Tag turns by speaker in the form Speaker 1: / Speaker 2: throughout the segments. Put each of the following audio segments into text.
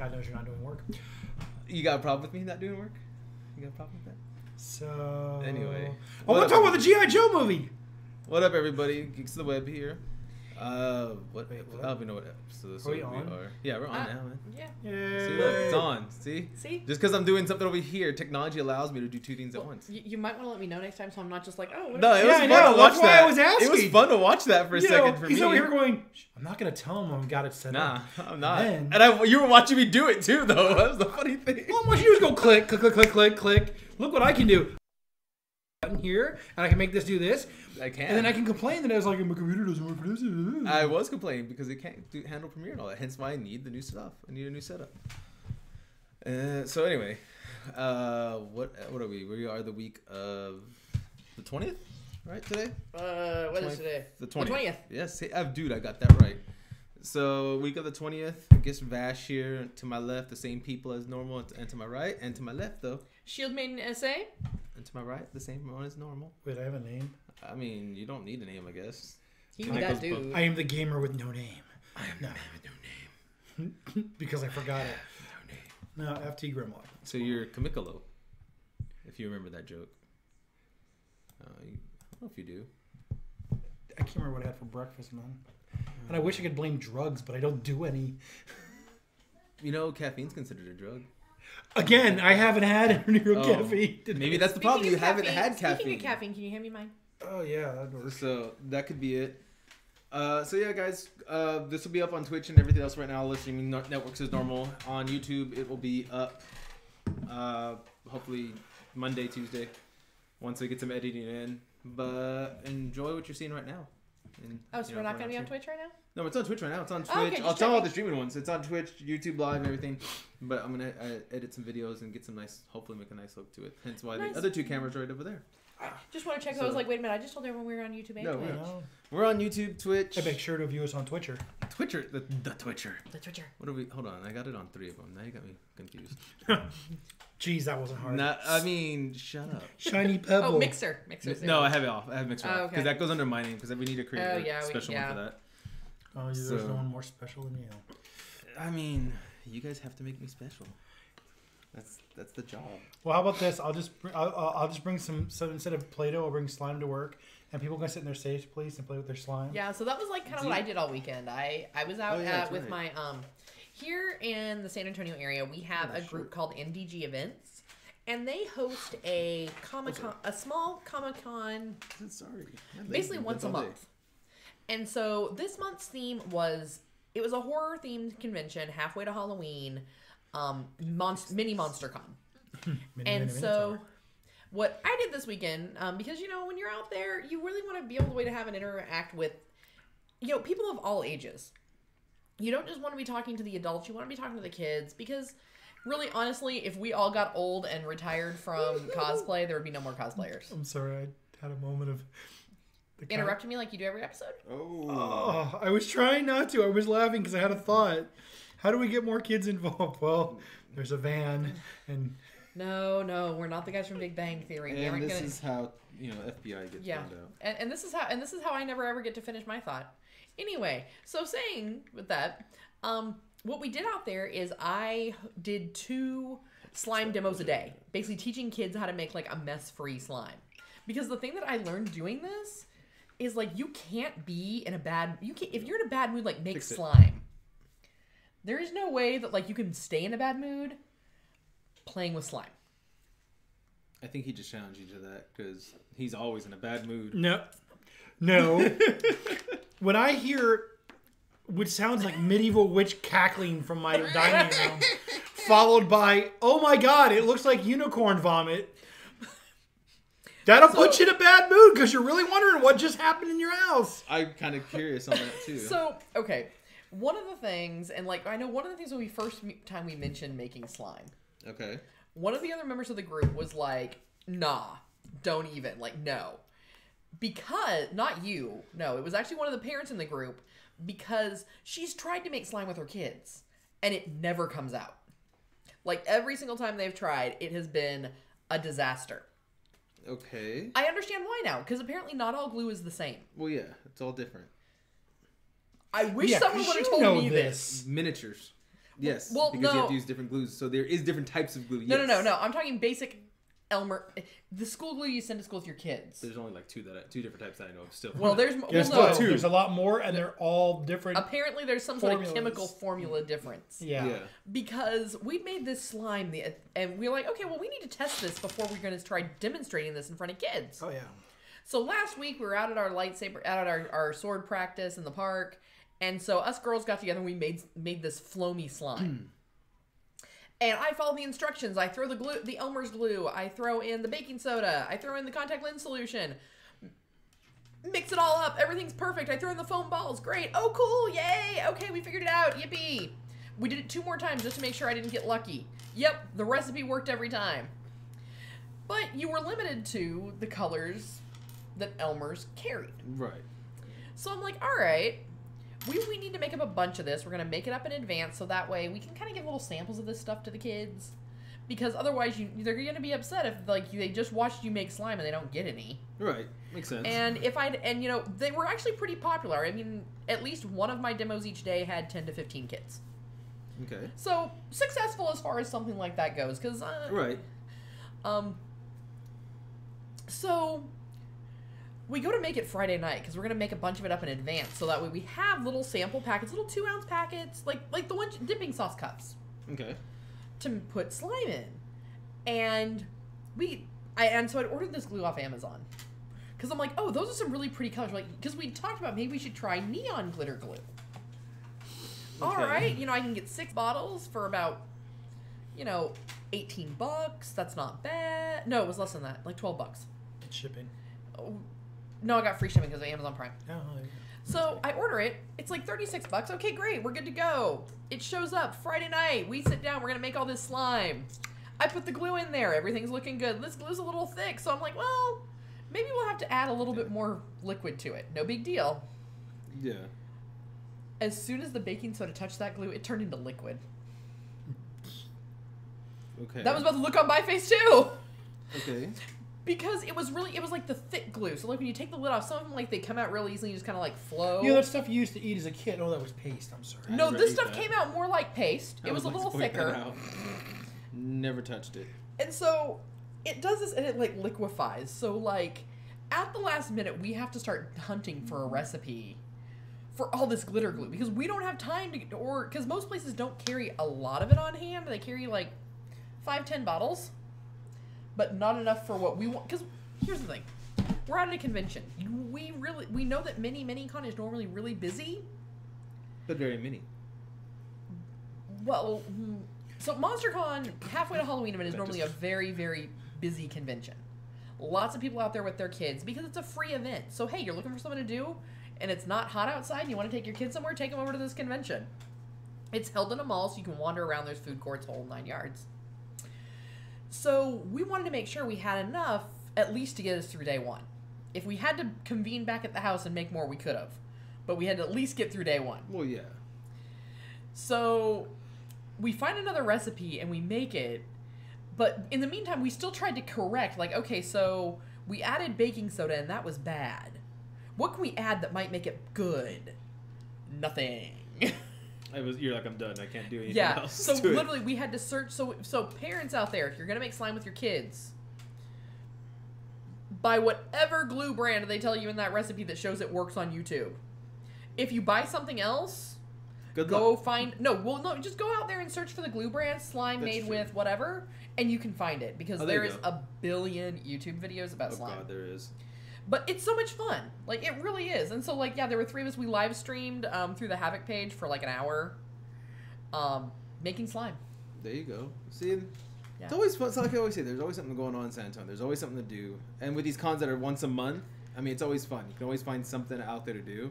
Speaker 1: God knows you're not doing work.
Speaker 2: You got a problem with me not doing work? You got a problem with that?
Speaker 1: So...
Speaker 2: Anyway.
Speaker 1: I want to talk about the G.I. Joe movie!
Speaker 2: What up, everybody? Geeks of the Web here.
Speaker 1: Wait, what?
Speaker 2: I don't even know what episode
Speaker 1: Are we on?
Speaker 2: Yeah, we're on now, man.
Speaker 3: Yeah.
Speaker 1: Yay.
Speaker 2: See, look, it's on. See?
Speaker 3: See?
Speaker 2: Just because I'm doing something over here, technology allows me to do two things at once.
Speaker 3: You might want to let me know next time, so I'm not just like, oh, what
Speaker 2: No, it was fun to watch
Speaker 1: that's why
Speaker 2: that.
Speaker 1: I was asking.
Speaker 2: It was fun to watch that for a second for me.
Speaker 1: He's over here going, I'm not going to tell him I've got it set up.
Speaker 2: Nah, I'm not.
Speaker 1: Then,
Speaker 2: And you were watching me do it too, though. That was the funny thing.
Speaker 1: all I want you to do is go click, click, click, click, click, click. Look what I can do. Button here, and I can make this do this.
Speaker 2: I can.
Speaker 1: And then I can complain that I was like, my computer doesn't work for this.
Speaker 2: I was complaining because it can't handle Premiere and all that. Hence why I need the new stuff. I need a new setup. So anyway, what are we? We are the week of the 20th, right? Today?
Speaker 3: What is today?
Speaker 2: The 20th.
Speaker 3: The 20th.
Speaker 2: Yes, dude, I got that right. So week of the 20th. I guess Vash here to my left, the same people as normal, and to my right, and to my left though.
Speaker 3: Shield Maiden SA.
Speaker 2: And to my right, the same one as normal.
Speaker 1: Wait, I have a name?
Speaker 2: I mean, you don't need a name, I guess.
Speaker 3: You can be that dude.
Speaker 1: I am the gamer with no name.
Speaker 2: I am the man with no name.
Speaker 1: Because I forgot it.
Speaker 2: No name.
Speaker 1: No, FT Grimlock.
Speaker 2: So you're Kamikalo, if you remember that joke. I don't know if you do.
Speaker 1: I can't remember what I had for breakfast, man. And I wish I could blame drugs, but I don't do any.
Speaker 2: You know, caffeine's considered a drug.
Speaker 1: Again, I haven't had any real caffeine today.
Speaker 2: Maybe that's the problem. You haven't had
Speaker 3: Speaking
Speaker 2: caffeine.
Speaker 3: of caffeine, can you hand me mine?
Speaker 1: Oh, yeah, that works.
Speaker 2: So that could be it. So yeah, guys, this will be up on Twitch and everything else right now. Listening networks as normal. On YouTube, it will be up. Hopefully Monday, Tuesday, once we get some editing in. But enjoy what you're seeing right now. And,
Speaker 3: So we're not going to be on Twitch right now?
Speaker 2: No, it's on Twitch right now. It's on Twitch.
Speaker 3: Oh, okay,
Speaker 2: I'll tell all the streaming ones. It's on Twitch, YouTube Live, and everything. But I'm gonna edit some videos and get some nice, hopefully make a nice look to it. Hence why the other two cameras are right over there.
Speaker 3: Just want to check. I was like, wait a minute. I just told everyone we were on YouTube
Speaker 2: No,
Speaker 3: anyway.
Speaker 2: we're on YouTube, Twitch.
Speaker 1: And make sure to view us on Twitcher.
Speaker 2: Twitcher, the Twitcher.
Speaker 3: The Twitcher.
Speaker 2: What are we? Hold on, I got it on 3 of them. Now you got me confused.
Speaker 1: Jeez, that wasn't hard.
Speaker 2: I mean, shut up.
Speaker 1: Shiny Pebble.
Speaker 3: Oh, Mixer. Mixer's
Speaker 2: No, I have it off. I have Mixer off
Speaker 3: okay.
Speaker 2: because that goes under my name because we need to create a special one for that.
Speaker 1: Oh, there's no one more special than you.
Speaker 2: I mean, you guys have to make me special. That's the job.
Speaker 1: Well, how about this? I'll just bring some instead of Play-Doh, I'll bring slime to work, and people can sit in their safe place and play with their slime.
Speaker 3: Yeah, so that was like kind of what I did all weekend. I was out with my here in the San Antonio area. We have a group called MDG Events, and they host a Comic-Con, a small Comic-Con.
Speaker 2: Sorry.
Speaker 3: Basically once a month. And so this month's theme was a horror themed convention halfway to Halloween, mini Monster Con. What I did this weekend, because when you're out there, you really want to be able to have an interact with people of all ages. You don't just want to be talking to the adults, you want to be talking to the kids, because really honestly, if we all got old and retired from cosplay, there would be no more cosplayers.
Speaker 1: I'm sorry, I had a moment of
Speaker 3: interrupting me like you do every episode.
Speaker 1: Oh, I was trying not to. I was laughing because I had a thought. How do we get more kids involved? Well, there's a van, and
Speaker 3: no, we're not the guys from Big Bang Theory.
Speaker 2: And this is how FBI gets found out.
Speaker 3: And this is how I never ever get to finish my thought. Anyway, so saying with that, what we did out there is I did 2 slime demos a day, basically teaching kids how to make like a mess-free slime. Because the thing that I learned doing this is like you can't be in a bad if you're in a bad mood, like make slime. There is no way that like you can stay in a bad mood playing with slime.
Speaker 2: I think he just challenged you to that because he's always in a bad mood.
Speaker 1: No. When I hear what sounds like medieval witch cackling from my dining room, followed by, oh my god, it looks like unicorn vomit. That'll put you in a bad mood because you're really wondering what just happened in your house.
Speaker 2: I'm kind of curious on that too.
Speaker 3: So, okay. One of the things, and like I know one of the things when we first time we mentioned making slime.
Speaker 2: Okay.
Speaker 3: One of the other members of the group was like, nah, don't even. Like, no. Because, not you. No, it was actually one of the parents in the group because she's tried to make slime with her kids and it never comes out. Like, every single time they've tried, it has been a disaster.
Speaker 2: Okay.
Speaker 3: I understand why now, because apparently not all glue is the same.
Speaker 2: Well, yeah, it's all different.
Speaker 3: I wish someone would have told me this.
Speaker 2: Miniatures. Yes.
Speaker 3: Well,
Speaker 2: because you
Speaker 3: no.
Speaker 2: have to use different glues. So there is different types of glue.
Speaker 3: No. I'm talking basic Elmer. The school glue you send to school with your kids.
Speaker 2: There's only like two different types that I know of still.
Speaker 3: Well, there's
Speaker 1: no, there's a lot more, and they're all different.
Speaker 3: Apparently, there's some sort of chemical formula difference.
Speaker 1: Yeah.
Speaker 3: Because we made this slime, and we were like, okay, well, we need to test this before we're going to try demonstrating this in front of kids.
Speaker 1: Oh yeah.
Speaker 3: So last week we were out at our our sword practice in the park, and so us girls got together and we made this floamy slime. And I follow the instructions. I throw the Elmer's glue. I throw in the baking soda. I throw in the contact lens solution. Mix it all up. Everything's perfect. I throw in the foam balls. Great. Oh, cool. Yay. Okay, we figured it out. Yippee. We did it 2 more times just to make sure I didn't get lucky. Yep, the recipe worked every time. But you were limited to the colors that Elmer's carried.
Speaker 2: Right.
Speaker 3: So I'm like, all right. We need to make up a bunch of this. We're going to make it up in advance so that way we can kind of give little samples of this stuff to the kids. Because otherwise they're going to be upset if they just watched you make slime and they don't get any.
Speaker 2: Right. Makes sense.
Speaker 3: And they were actually pretty popular. I mean, at least one of my demos each day had 10 to 15 kids.
Speaker 2: Okay.
Speaker 3: So, successful as far as something like that goes. Cause,
Speaker 2: right.
Speaker 3: So we go to make it Friday night because we're going to make a bunch of it up in advance. So that way we have little sample packets, little 2-ounce packets, like the dipping sauce cups.
Speaker 2: Okay.
Speaker 3: To put slime in. And so I'd ordered this glue off Amazon. Because I'm like, oh, those are some really pretty colors. Because we talked about maybe we should try neon glitter glue. Okay. All right. I can get 6 bottles for about, $18. That's not bad. No, it was less than that. Like $12.
Speaker 1: It's shipping.
Speaker 3: Oh, no, I got free shipping because of Amazon Prime.
Speaker 1: Oh, yeah.
Speaker 3: So I order it. It's like $36. Okay, great. We're good to go. It shows up Friday night. We sit down. We're going to make all this slime. I put the glue in there. Everything's looking good. This glue's a little thick. So I'm like, well, maybe we'll have to add a little bit more liquid to it. No big deal.
Speaker 2: Yeah.
Speaker 3: As soon as the baking soda touched that glue, it turned into liquid.
Speaker 2: Okay.
Speaker 3: That was about the look on my face, too.
Speaker 2: Okay.
Speaker 3: Because it was like the thick glue. So like when you take the lid off, some of them they come out real easily and just kind of like flow.
Speaker 1: That stuff you used to eat as a kid. Oh, that was paste. I'm sorry.
Speaker 3: No, this stuff came out more like paste. It was a little thicker.
Speaker 2: Never touched it.
Speaker 3: And so it does this and it liquefies. So at the last minute, we have to start hunting for a recipe for all this glitter glue because we don't have time because most places don't carry a lot of it on hand. They carry 5-10 bottles. But not enough for what we want. Because here's the thing. We're out at a convention. We know that mini-con is normally really busy.
Speaker 2: But very mini.
Speaker 3: Well, so MonsterCon, halfway to Halloween event, is normally a very, very busy convention. Lots of people out there with their kids because it's a free event. So, hey, you're looking for something to do and it's not hot outside and you want to take your kids somewhere, take them over to this convention. It's held in a mall so you can wander around. There's food courts, whole 9 yards. So we wanted to make sure we had enough at least to get us through day 1. If we had to convene back at the house and make more, we could have. But we had to at least get through day 1.
Speaker 2: Well, yeah.
Speaker 3: So we find another recipe and we make it. But in the meantime, we still tried to correct. Okay, so we added baking soda and that was bad. What can we add that might make it good? Nothing.
Speaker 2: You're like, I'm done. I can't do anything else.
Speaker 3: So literally we had to search. So parents out there, if you're going to make slime with your kids, buy whatever glue brand they tell you in that recipe that shows it works on YouTube. If you buy something else, just go out there and search for the glue brand, slime made with whatever, and you can find it because there is a billion YouTube videos about slime. Oh
Speaker 2: God, there is.
Speaker 3: But it's so much fun. It really is. And so, there were 3 of us. We live streamed through the Havoc page for an hour making slime.
Speaker 2: There you go. See, it's always fun. It's like I always say, there's always something going on in San Antonio. There's always something to do. And with these cons that are once a month, it's always fun. You can always find something out there to do.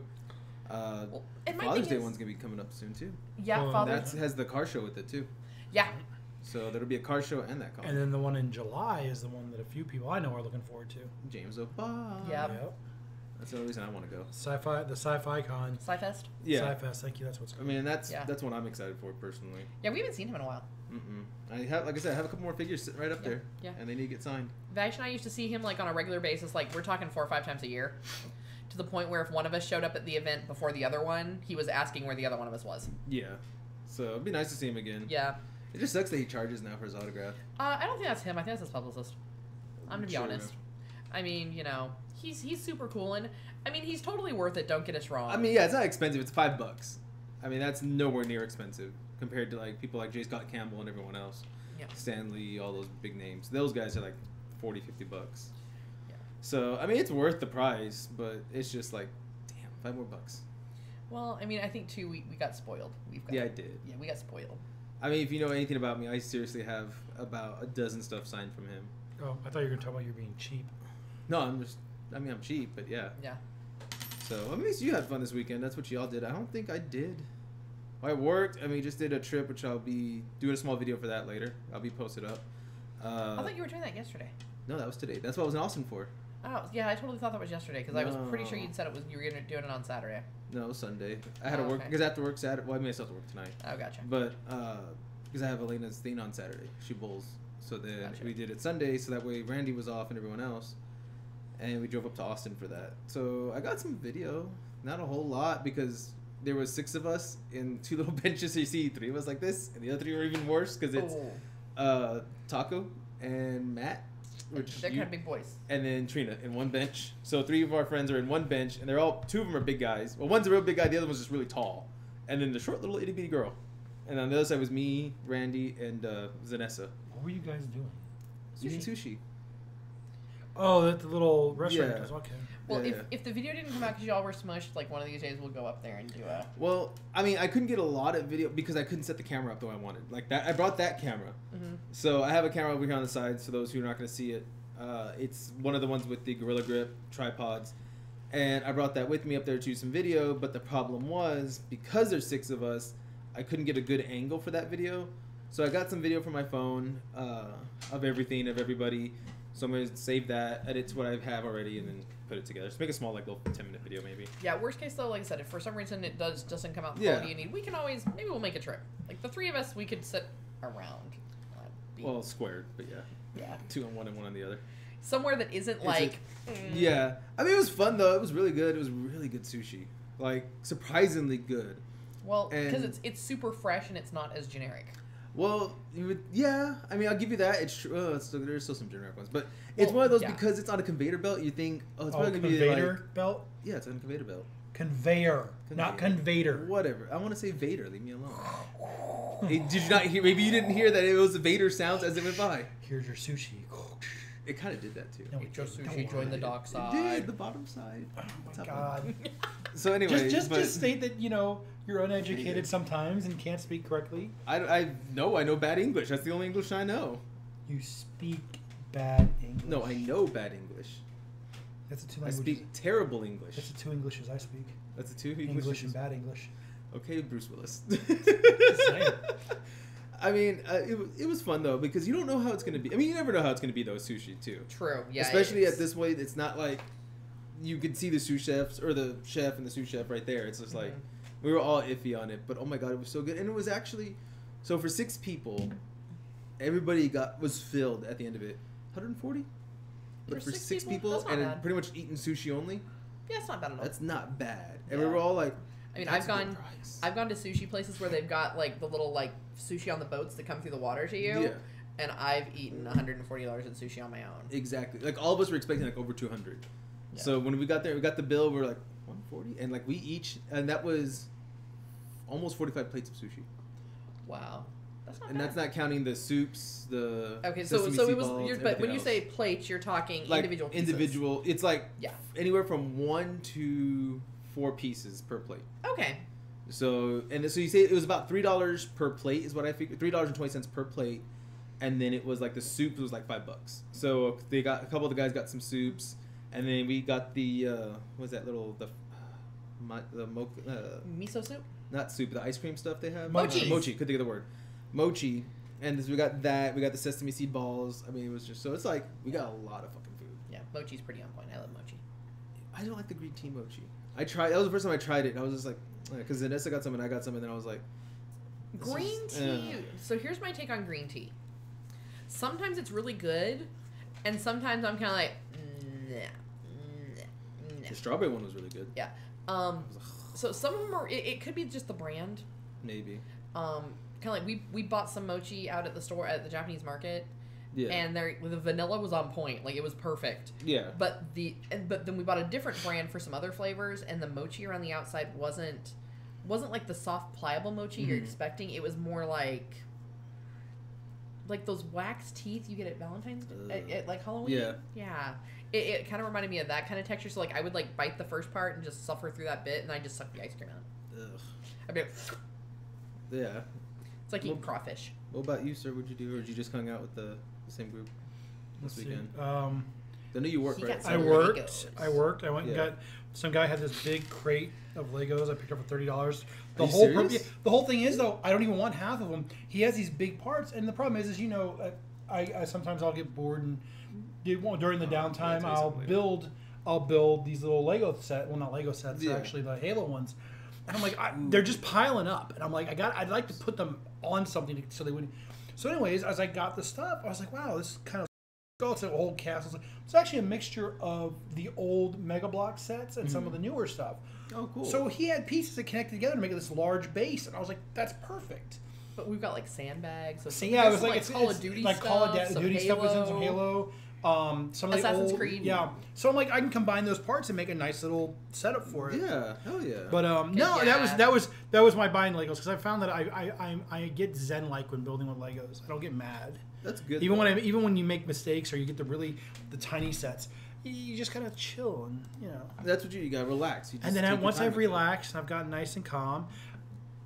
Speaker 2: Father's Day one's going to be coming up soon, too.
Speaker 3: Yeah, Father's
Speaker 2: Day. That has the car show with it, too.
Speaker 3: Yeah.
Speaker 2: So there'll be a car show and that con.
Speaker 1: And then the one in July is the one that a few people I know are looking forward to.
Speaker 2: James O'Bond.
Speaker 3: Yep.
Speaker 2: That's the only reason I want to go.
Speaker 1: The sci-fi con.
Speaker 3: Sci-Fest?
Speaker 2: Yeah.
Speaker 1: Sci-Fest, thank you. That's what's going on.
Speaker 2: That's what I'm excited for personally.
Speaker 3: Yeah, we haven't seen him in a while.
Speaker 2: I have a couple more figures sitting right up there.
Speaker 3: Yeah.
Speaker 2: And they need to get signed.
Speaker 3: Vash and I used to see him on a regular basis. We're talking 4 or 5 times a year. To the point where if one of us showed up at the event before the other one, he was asking where the other one of us was.
Speaker 2: Yeah. So it'd be nice to see him again.
Speaker 3: Yeah.
Speaker 2: It just sucks that he charges now for his autograph.
Speaker 3: I don't think that's him. I think that's his publicist. I'm gonna be
Speaker 2: Sure.
Speaker 3: honest. I mean, you know, he's super cool, and I mean, he's totally worth it. Don't get us wrong.
Speaker 2: I mean, yeah, it's not expensive. It's $5. I mean, that's nowhere near expensive compared to like people like J. Scott Campbell and everyone else.
Speaker 3: Yeah.
Speaker 2: Stanley, all those big names. Those guys are like $40, $50.
Speaker 3: Yeah.
Speaker 2: So I mean, it's worth the price, but it's just like, damn, $5 more.
Speaker 3: Well, I mean, I think too we got spoiled.
Speaker 2: Yeah, I did.
Speaker 3: Yeah, we got spoiled.
Speaker 2: I mean, if you know anything about me, I seriously have about a dozen stuff signed from him.
Speaker 1: Oh, I thought you were gonna talk about you being cheap.
Speaker 2: No, I'm cheap, but yeah.
Speaker 3: Yeah.
Speaker 2: So, at least you had fun this weekend. That's what y'all did. I don't think I did. I worked. I mean, just did a trip, which I'll be doing a small video for that later. I'll be posted up.
Speaker 3: I thought you were doing that yesterday.
Speaker 2: No, that was today. That's what I was in Austin for.
Speaker 3: Oh, yeah, I totally thought that was yesterday because I was pretty sure you'd said you were doing it on Saturday.
Speaker 2: No, it was Sunday. I had to work because I have to work Saturday. Well, I mean, I still have to work tonight.
Speaker 3: Oh, gotcha.
Speaker 2: But because I have Elena's thing on Saturday, she bowls. So then
Speaker 3: Gotcha.
Speaker 2: we did it Sunday, so that way Randy was off and everyone else, and we drove up to Austin for that. So I got some video, not a whole lot because there was 6 of us in 2 little benches. So you see 3 of us like this, and the other 3 were even worse because it's Taco and Matt.
Speaker 3: They're kind of big boys.
Speaker 2: And then Trina in one bench. So 3 of our friends are in one bench, and they're all 2 of them are big guys. Well, one's a real big guy, the other one's just really tall, and then the short little itty bitty girl. And on the other side was me, Randy, and Zanessa.
Speaker 1: What were you guys doing?
Speaker 2: Eating sushi.
Speaker 1: Oh, that the little restaurant
Speaker 2: Yeah.
Speaker 1: does. Okay.
Speaker 3: Well,
Speaker 2: Yeah.
Speaker 3: if the video didn't come out because y'all were smushed, like one of these days we'll go up there and do a.
Speaker 2: Well, I mean, I couldn't get a lot of video because I couldn't set the camera up the way I wanted. Like that, I brought that camera.
Speaker 3: Mm-hmm.
Speaker 2: So I have a camera over here on the side. So those who are not going to see it, it's one of the ones with the Gorilla Grip tripods, and I brought that with me up there to do some video. But the problem was because there's 6 of us, I couldn't get a good angle for that video. So I got some video from my phone of everything, of everybody. So I'm going to save that, edit to what I have already, and then put it together. Just make a small, like, little 10-minute video, maybe.
Speaker 3: Yeah, worst case, though, like I said, if for some reason it doesn't come out the
Speaker 2: Yeah.
Speaker 3: quality you need, we can always, maybe we'll make a trip. Like, the 3 of us, we could sit around.
Speaker 2: Well, squared, but yeah.
Speaker 3: Yeah.
Speaker 2: 2 on one and 1 on the other.
Speaker 3: Somewhere that isn't like...
Speaker 2: Yeah. I mean, it was fun, though. It was really good. It was really good sushi. Like, surprisingly good.
Speaker 3: Well, because
Speaker 2: And-
Speaker 3: it's super fresh and it's not as generic.
Speaker 2: Well, yeah. I mean, I'll give you that. It's true. There's still some generic ones, but it's
Speaker 3: Well,
Speaker 2: one of those
Speaker 3: yeah.
Speaker 2: because it's on a conveyor belt. You think, oh, it's probably gonna be
Speaker 1: conveyor
Speaker 2: like,
Speaker 1: belt?
Speaker 2: yeah, it's on a conveyor belt.
Speaker 1: Conveyor, not conveyor.
Speaker 2: Whatever. I want to say Vader. Leave me alone. Hey, did you not hear? Maybe you didn't hear that it was the Vader sounds as it went by.
Speaker 1: Here's your sushi.
Speaker 2: It kind of did that too.
Speaker 1: No,
Speaker 3: Joe
Speaker 1: don't
Speaker 3: Sushi joined the
Speaker 1: worry.
Speaker 3: dock
Speaker 2: It
Speaker 3: side.
Speaker 2: did the bottom side.
Speaker 1: Oh my
Speaker 2: Top
Speaker 1: god.
Speaker 2: one. So anyway,
Speaker 1: Just state that you're uneducated sometimes and can't speak correctly.
Speaker 2: I know bad English. That's the only English I know.
Speaker 1: You speak bad English.
Speaker 2: No, I know bad English.
Speaker 1: That's the two
Speaker 2: I
Speaker 1: languages.
Speaker 2: speak terrible English.
Speaker 1: That's the 2 Englishes I speak.
Speaker 2: That's the 2
Speaker 1: English and bad English.
Speaker 2: Okay, Bruce Willis.
Speaker 1: saying.
Speaker 2: I mean, it was fun though because you don't know how it's gonna be. I mean, you never know how it's gonna be though. Sushi too.
Speaker 3: True. Yeah.
Speaker 2: Especially at this point, it's not like you could see the sous chefs or the chef and the sous chef right there. It's just like we were all iffy on it, but oh my god, it was so good, and it was actually so for 6 people, everybody was filled at the end of it. 140. But for 6 people
Speaker 3: that's not
Speaker 2: and
Speaker 3: bad.
Speaker 2: pretty much eating sushi only,
Speaker 3: Yeah, it's not bad at all.
Speaker 2: that's not bad. And
Speaker 3: Yeah.
Speaker 2: we were all like,
Speaker 3: I mean,
Speaker 2: that's
Speaker 3: I've
Speaker 2: a good
Speaker 3: gone
Speaker 2: price.
Speaker 3: to sushi places where they've got like the little like sushi on the boats that come through the water to you.
Speaker 2: Yeah.
Speaker 3: And I've eaten $140 in sushi on my own.
Speaker 2: Exactly. Like all of us were expecting like over 200.
Speaker 3: Yeah.
Speaker 2: So when we got there, we got the bill. We were like 140, and like we each, and that was almost 45 plates of sushi.
Speaker 3: Wow. That's not
Speaker 2: And
Speaker 3: bad.
Speaker 2: that's not counting the soups, the
Speaker 3: Okay, so
Speaker 2: sesame
Speaker 3: it
Speaker 2: seed
Speaker 3: was.
Speaker 2: balls,
Speaker 3: But
Speaker 2: everything
Speaker 3: when you
Speaker 2: else.
Speaker 3: say plates, you're talking
Speaker 2: like
Speaker 3: individual pieces.
Speaker 2: individual, it's like
Speaker 3: Yeah.
Speaker 2: anywhere from 1 to 4 pieces per plate.
Speaker 3: Okay.
Speaker 2: So so you say it was about $3 per plate is what I figured. $3.20 per plate, and then it was like the soup was like $5. So they got a couple of the guys got some soups, and then we got the what's that little
Speaker 3: Miso soup.
Speaker 2: not soup, the ice cream stuff they have.
Speaker 3: Mochi.
Speaker 2: Mochi. Couldn't think of the word. Mochi, and we got that. We got the sesame seed balls. I mean, it was just so it's like we got a lot of fucking food.
Speaker 3: Yeah, mochi's pretty on point. I love mochi.
Speaker 2: I don't like the green tea mochi. I tried. That was the first time I tried it. And I was just like, because Vanessa got some and I got some, and then I was like, this
Speaker 3: Green
Speaker 2: is-
Speaker 3: tea. So here's my take on green tea. Sometimes it's really good, and sometimes I'm kind of like, nah.
Speaker 2: The strawberry one was really good.
Speaker 3: Yeah. So some of them are. It could be just the brand.
Speaker 2: Maybe.
Speaker 3: kind of like we bought some mochi out at the store at the Japanese market.
Speaker 2: Yeah.
Speaker 3: And the vanilla was on point, like it was perfect.
Speaker 2: Yeah.
Speaker 3: But then we bought a different brand for some other flavors, and the mochi around the outside wasn't like the soft pliable mochi you're expecting. It was more like those wax teeth you get at Valentine's at like Halloween.
Speaker 2: Yeah.
Speaker 3: Yeah. It kind of reminded me of that kind of texture. So like I would like bite the first part and just suffer through that bit, and I just suck the ice cream out.
Speaker 2: Ugh.
Speaker 3: I'd be like,
Speaker 2: Yeah.
Speaker 3: it's like eating crawfish.
Speaker 2: What about you, sir? What'd you do, or did you just hang out with the same group this weekend?
Speaker 1: I
Speaker 2: know you work, right?
Speaker 3: Some
Speaker 1: worked.
Speaker 3: Legos.
Speaker 1: I went and got. Some guy had this big crate of Legos. I picked up for $30.
Speaker 2: The
Speaker 1: whole thing is though, I don't even want half of them. He has these big parts, and the problem is I sometimes I'll get bored and during the downtime I'll build these little Lego set. Well, not Lego sets. They're actually the Halo ones. And I'm like, they're just piling up, and I'm like, I'd like to put them on something so they wouldn't. So, anyways, as I got the stuff, I was like, wow, this is kind of. Oh, it's an old castle. It's actually a mixture of the old Mega Block sets and some of the newer stuff.
Speaker 2: Oh, cool.
Speaker 1: So he had pieces that connected together to make this large base, and I was like, that's perfect.
Speaker 3: But we've got like sandbags.
Speaker 1: So yeah, it was like
Speaker 3: Call of Duty
Speaker 1: like
Speaker 3: stuff.
Speaker 1: Call of Duty stuff was in some Halo. Some of the
Speaker 3: Assassin's
Speaker 1: old,
Speaker 3: Creed.
Speaker 1: Yeah. So I'm like, I can combine those parts and make a nice little setup for it.
Speaker 2: Yeah, hell yeah.
Speaker 1: But no,
Speaker 3: yeah.
Speaker 1: that was my buying Legos, because I found that I get zen like when building with Legos. I don't get mad.
Speaker 2: That's good.
Speaker 1: Even when you make mistakes or you get the tiny sets, you just gotta chill and
Speaker 2: That's what you gotta relax. You just
Speaker 1: and then once I've
Speaker 2: relaxed
Speaker 1: relaxed and I've gotten nice and calm,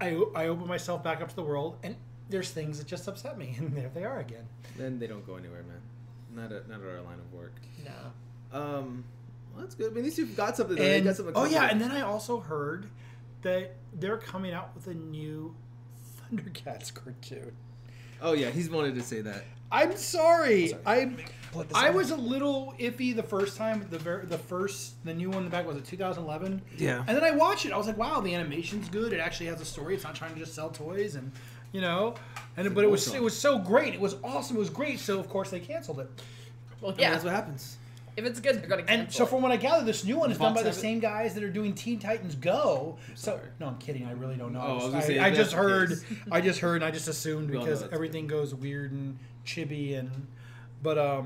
Speaker 1: I open myself back up to the world, and there's things that just upset me, and there they are again.
Speaker 2: Then they don't go anywhere, man. Not at our line of work.
Speaker 3: No.
Speaker 2: Well, that's good. I mean, at least you've got something.
Speaker 1: And,
Speaker 2: you got something
Speaker 1: and then I also heard that they're coming out with a new Thundercats cartoon.
Speaker 2: Oh yeah, he's wanted to say that.
Speaker 1: I'm sorry. I was a little iffy the first time. The new one in the back was it 2011.
Speaker 2: Yeah.
Speaker 1: And then I watched it. I was like, wow, the animation's good. It actually has a story. It's not trying to just sell toys and but it was so great. It was awesome. It was great. So of course they canceled it.
Speaker 3: Well, yeah.
Speaker 2: That's what happens.
Speaker 3: If it's good, they're gonna cancel.
Speaker 1: And so from what I gather, this new one is done by the
Speaker 2: Fox have it?
Speaker 1: same guys that are doing Teen Titans Go. So
Speaker 2: sorry.
Speaker 1: no, I'm kidding. I really don't know.
Speaker 2: Oh, I was gonna say,
Speaker 1: I
Speaker 2: if
Speaker 1: just
Speaker 2: that's the
Speaker 1: heard.
Speaker 2: case.
Speaker 1: I just heard, and I just assumed
Speaker 2: No,
Speaker 1: because
Speaker 2: that's
Speaker 1: everything goes weird and chibi but I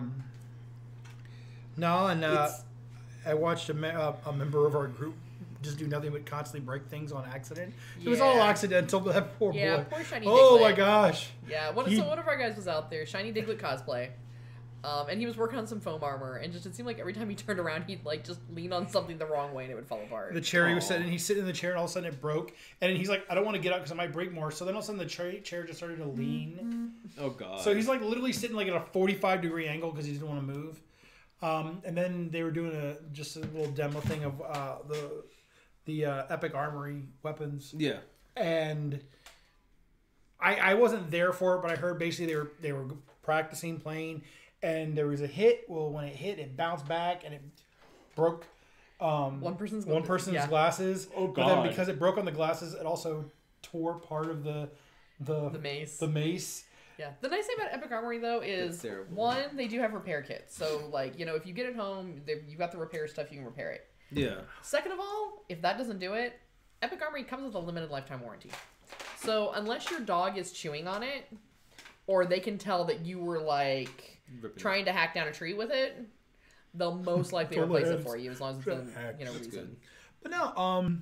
Speaker 1: watched a member of our group just do nothing but constantly break things on accident. It was all
Speaker 3: Yeah.
Speaker 1: accidental. That poor boy.
Speaker 3: Poor Shiny
Speaker 1: Oh
Speaker 3: Diglett.
Speaker 1: my gosh.
Speaker 3: Yeah, one of our guys was out there, Shiny Diglett cosplay. And he was working on some foam armor, and it seemed like every time he turned around, he'd like just lean on something the wrong way and it would fall apart.
Speaker 1: The chair he was sitting, he's sitting in the chair, and all of a sudden it broke. And he's like, I don't want to get up because it might break more. So then all of a sudden the chair just started to lean.
Speaker 2: Oh god.
Speaker 1: So he's like literally sitting like at a 45-degree angle because he didn't want to move. And then they were doing just a little demo thing of the Epic Armory weapons.
Speaker 2: Yeah.
Speaker 1: And I wasn't there for it, but I heard basically they were practicing playing, and there was a hit. Well, when it hit, it bounced back and it broke one person's glasses.
Speaker 2: Oh
Speaker 1: But then
Speaker 2: god.
Speaker 1: because it broke on the glasses, it also tore part of the
Speaker 3: mace.
Speaker 1: The mace.
Speaker 3: Yeah. The nice thing about Epic Armory though is one, they do have repair kits. So like, if you get it home, you got the repair stuff, you can repair it.
Speaker 2: Yeah.
Speaker 3: Second of all, if that doesn't do it, Epic Armory comes with a limited lifetime warranty. So unless your dog is chewing on it, or they can tell that you were like trying to hack down a tree with it, they'll most likely replace it for you as long as it's been reason.
Speaker 1: But no,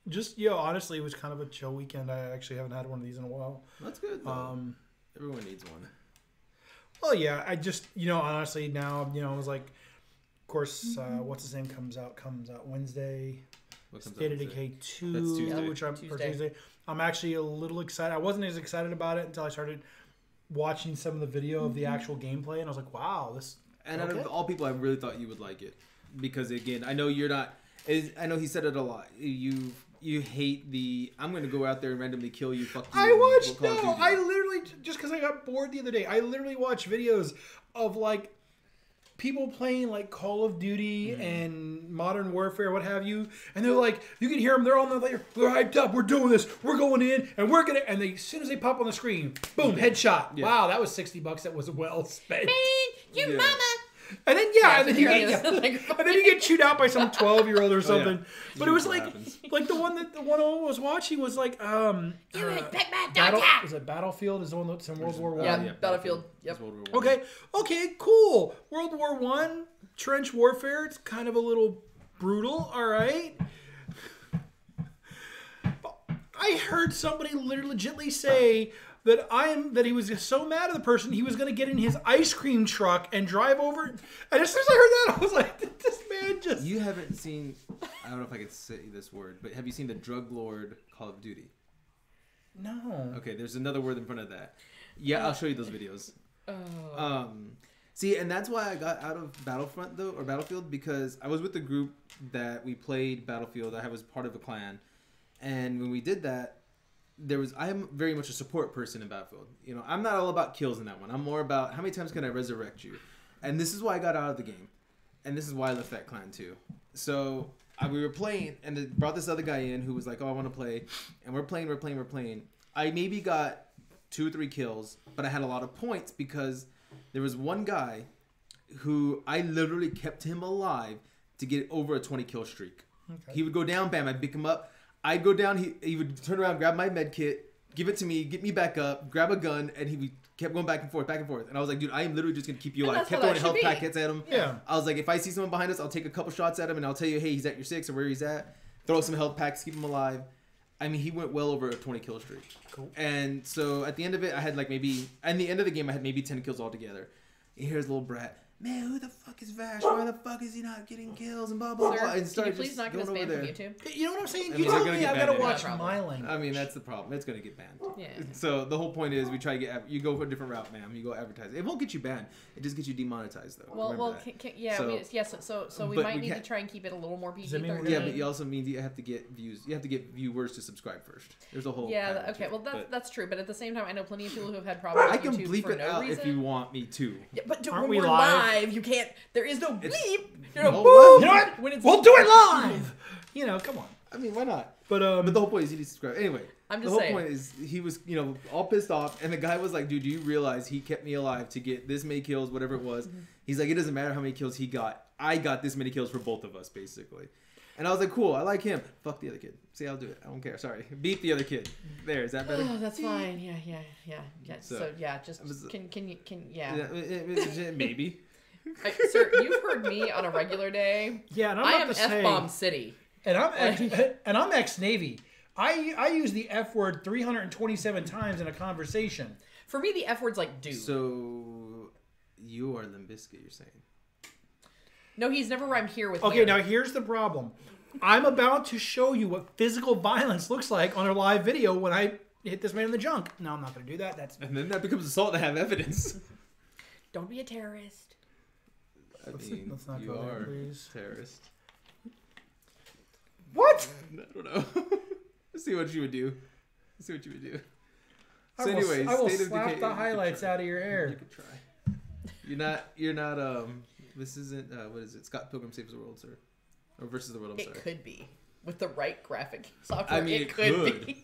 Speaker 1: just honestly, it was kind of a chill weekend. I actually haven't had one of these in a while.
Speaker 2: That's good. Everyone needs one.
Speaker 1: Well, yeah, I just honestly now it was like, of course, what's his name comes out Wednesday. State of Decay 2,
Speaker 2: That's Tuesday.
Speaker 1: which I'm for Tuesday. I'm actually a little excited. I wasn't as excited about it until I started watching some of the video of the actual gameplay, and I was like, wow, this.
Speaker 2: And out of all people, I really thought you would like it because again, I know you're not. I know he said it a lot. You hate the I'm going to go out there and randomly kill you. Fuck you.
Speaker 1: I literally just because I got bored the other day, I literally watched videos of like people playing like Call of Duty and Modern Warfare, what have you, and they're like, you can hear them, they're all like, we're hyped up, we're doing this, we're going in, and we're gonna, and as soon as they pop on the screen, boom, headshot. Yeah. Wow, that was $60. That was well spent.
Speaker 3: Your mama.
Speaker 1: And then and then you get chewed out by some 12-year-old or something. But it was like the one that the one I was watching was like was it Battlefield? Is the one that's in World War One?
Speaker 3: Yeah, Battlefield. Yep.
Speaker 1: Okay, cool. World War One, trench warfare. It's kind of a little brutal. All right. I heard somebody legitimately say that he was so mad at the person he was going to get in his ice cream truck and drive over. And as soon as I heard that, I was like, this man just...
Speaker 2: You haven't seen... I don't know if I could say this word, but have you seen the Drug Lord Call of Duty?
Speaker 1: No.
Speaker 2: Okay, there's another word in front of that. Yeah, I'll show you those videos.
Speaker 3: Oh.
Speaker 2: See, and that's why I got out of Battlefield, because I was with the group that we played Battlefield. I was part of a clan. And when we did that, I am very much a support person in Battlefield. You know, I'm not all about kills in that one. I'm more about how many times can I resurrect you. And this is why I got out of the game. And this is why I left that clan too. So we were playing, and it brought this other guy in who was like, oh, I want to play. And we're playing. I maybe got 2 or 3 kills, but I had a lot of points because there was one guy who I literally kept him alive to get over a 20 kill streak. Okay. He would go down, bam, I'd pick him up. I'd go down, he would turn around, grab my med kit, give it to me, get me back up, grab a gun, and he kept going back and forth. And I was like, dude, I am literally just going to keep you alive. Kept throwing health packets at him.
Speaker 1: Yeah.
Speaker 2: I was like, if I see someone behind us, I'll take a couple shots at him, and I'll tell you, hey, he's at your 6 or where he's at. Throw some health packs, keep him alive. I mean, he went well over a 20 kill streak.
Speaker 1: Cool.
Speaker 2: And so at the end of it, I had like maybe, at the end of the game, I had maybe 10 kills altogether. And here's little brat. Man, who the fuck is Vash? Why the fuck is he not getting kills and blah blah blah? And
Speaker 3: can you please not get us banned from YouTube?
Speaker 1: You know what I'm saying?
Speaker 2: I mean,
Speaker 1: You tell me I've got to watch
Speaker 3: banned.
Speaker 1: my language.
Speaker 2: I mean, that's the problem. It's gonna get banned.
Speaker 3: Yeah.
Speaker 2: So the whole point is we try to get you go for a different route, ma'am. You go advertise. It won't get you banned. It just gets you demonetized though.
Speaker 3: So we might need to try and keep it a little more PG-13.
Speaker 2: Yeah, but you also mean you have to get views. You have to get viewers to subscribe first. There's a whole.
Speaker 3: Yeah. Okay. Well, that's true. But at the same time, I know plenty of people who have had problems.
Speaker 2: I can
Speaker 3: with YouTube
Speaker 2: bleep
Speaker 3: for
Speaker 2: it
Speaker 3: no
Speaker 2: out
Speaker 3: reason.
Speaker 2: if you want me to.
Speaker 3: Yeah, but
Speaker 1: Aren't
Speaker 3: when
Speaker 1: we
Speaker 3: we're
Speaker 1: live?
Speaker 3: you can't. There is no bleep. There's no
Speaker 2: No,
Speaker 3: boom.
Speaker 1: You know what?
Speaker 3: When it's
Speaker 1: We'll do it live. You know, come on.
Speaker 2: I mean, why not?
Speaker 1: But
Speaker 2: the whole point is you need to subscribe. Anyway,
Speaker 3: I'm
Speaker 2: the
Speaker 3: just
Speaker 2: whole
Speaker 3: saying.
Speaker 2: point is he was, all pissed off, and the guy was like, dude, do you realize he kept me alive to get this many kills, whatever it was? Mm-hmm. He's like, it doesn't matter how many kills he got. I got this many kills for both of us, basically. And I was like, cool, I like him. Fuck the other kid. See, I'll do it. I don't care. Sorry. Beat the other kid. There, is that better?
Speaker 3: Oh, that's fine. Yeah. So
Speaker 2: Maybe.
Speaker 3: Sir, you've heard me on a regular day.
Speaker 1: Yeah, and
Speaker 3: I am F-bomb City.
Speaker 1: And I'm ex-Navy. I use the F word 327 times in a conversation.
Speaker 3: For me, the F word's like dude.
Speaker 2: So you are Limp Bizkit, you're saying?
Speaker 3: No, he's never rhymed here with
Speaker 1: Okay, now here's the problem. I'm about to show you what physical violence looks like on a live video when I hit this man in the junk. No, I'm not going to do that.
Speaker 2: And then that becomes assault to have evidence.
Speaker 3: Don't be a terrorist.
Speaker 1: Let's not
Speaker 2: you
Speaker 1: go there,
Speaker 2: are
Speaker 1: please.
Speaker 2: Terrorist.
Speaker 1: What?
Speaker 2: I don't know. Let's see what you would do. So
Speaker 1: anyways, I will slap the highlights out of your hair.
Speaker 2: You could try. You're not. This isn't. What is it? Scott Pilgrim Saves the World, sir, or versus the World. I'm sorry.
Speaker 3: It could be with the right graphic software.
Speaker 2: I mean, it could be.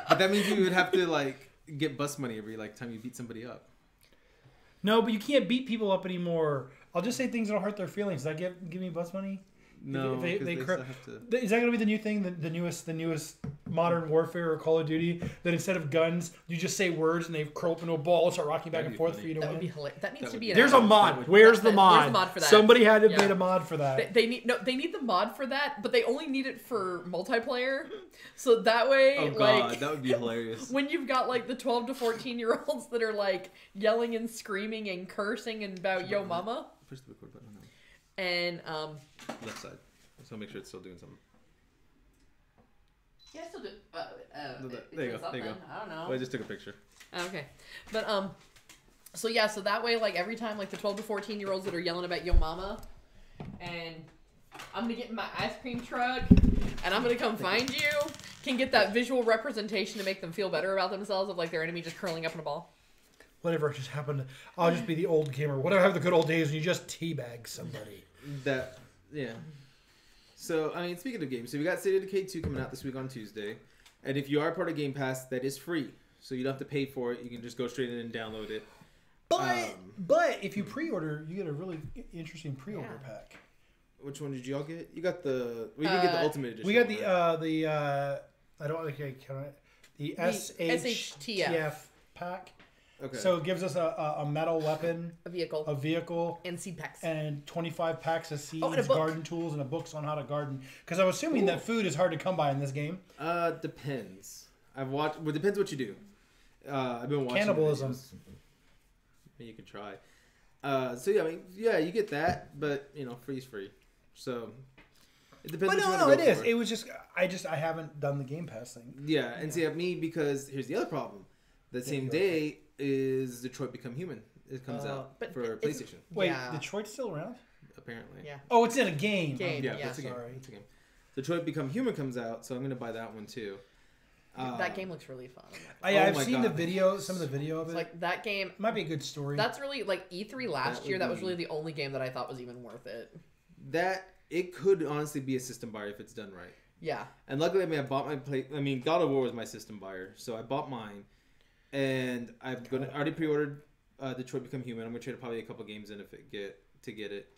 Speaker 2: But that means you would have to get bus money every time you beat somebody up.
Speaker 1: No, but you can't beat people up anymore. I'll just say things that'll hurt their feelings. Does that give me bus money?
Speaker 2: No,
Speaker 1: they
Speaker 2: still have to...
Speaker 1: Is that going to be the new thing? The newest Modern Warfare or Call of Duty? That instead of guns, you just say words and they curl up into a ball and start rocking back and forth for you to win?
Speaker 3: That would be hilarious. That needs to be.
Speaker 1: There's a mod. Where's the mod?
Speaker 3: There's a mod for that.
Speaker 1: Somebody had to made a mod for that.
Speaker 3: They need the mod for that, but they only need it for multiplayer. So that way,
Speaker 2: oh god, that would be hilarious.
Speaker 3: When you've got the 12 to 14-year-olds that are yelling and screaming and cursing about yo mama.
Speaker 2: Push the record button now.
Speaker 3: And
Speaker 2: left side. So make sure it's still doing something.
Speaker 3: Yeah, I still do.
Speaker 2: There you go.
Speaker 3: I don't know.
Speaker 2: Well, I just took a picture.
Speaker 3: Okay, but so that way, every time the 12 to 14-year-olds that are yelling about yo mama, and I'm gonna get in my ice cream truck, and I'm gonna come find you, can get that visual representation to make them feel better about themselves of their enemy just curling up in a ball.
Speaker 1: Whatever just happened, I'll just be the old gamer. Whatever happened to the good old days when you just teabag somebody.
Speaker 2: Yeah. So, I mean, speaking of games, so we got State of Decay 2 coming out this week on Tuesday. And if you are part of Game Pass, that is free. So you don't have to pay for it. You can just go straight in and download it.
Speaker 1: But if you pre-order, you get a really interesting pre-order pack.
Speaker 2: Which one did y'all get? You got the. We did get the Ultimate Edition.
Speaker 1: We got the I don't okay, can I, the SHTF pack. Okay. So it gives us a metal weapon, a vehicle,
Speaker 3: and seed packs,
Speaker 1: and 25 packs of seeds, garden tools, and a books on how to garden. Because I'm assuming that food is hard to come by in this game.
Speaker 2: Depends. I've watched. Well, depends what you do. I've been watching
Speaker 1: cannibalism.
Speaker 2: You could try. So yeah, I mean, yeah, you get that, but you know, free's free. So it depends.
Speaker 1: But no, it is. It was just I haven't done the Game Pass thing.
Speaker 2: Yeah, and see, me because here's the other problem. The same day is Detroit Become Human. It comes out for PlayStation.
Speaker 1: Wait, Detroit's still around?
Speaker 2: Apparently.
Speaker 3: Yeah.
Speaker 1: Oh, it's in a game.
Speaker 2: Yeah, it's a game.
Speaker 1: Sorry.
Speaker 2: It's a game. Detroit Become Human comes out, so I'm gonna buy that one too.
Speaker 3: That game looks really fun.
Speaker 1: I've seen the video, some of the video of it.
Speaker 3: Like that game
Speaker 1: might be a good story.
Speaker 3: That's really like E3 last year. That was really the only game that I thought was even worth it.
Speaker 2: That it could honestly be a system buyer if it's done right.
Speaker 3: Yeah.
Speaker 2: And luckily, I bought my play. I mean, God of War was my system buyer, so I bought mine, and already pre-ordered Detroit Become Human. I'm gonna trade probably a couple games in to get it.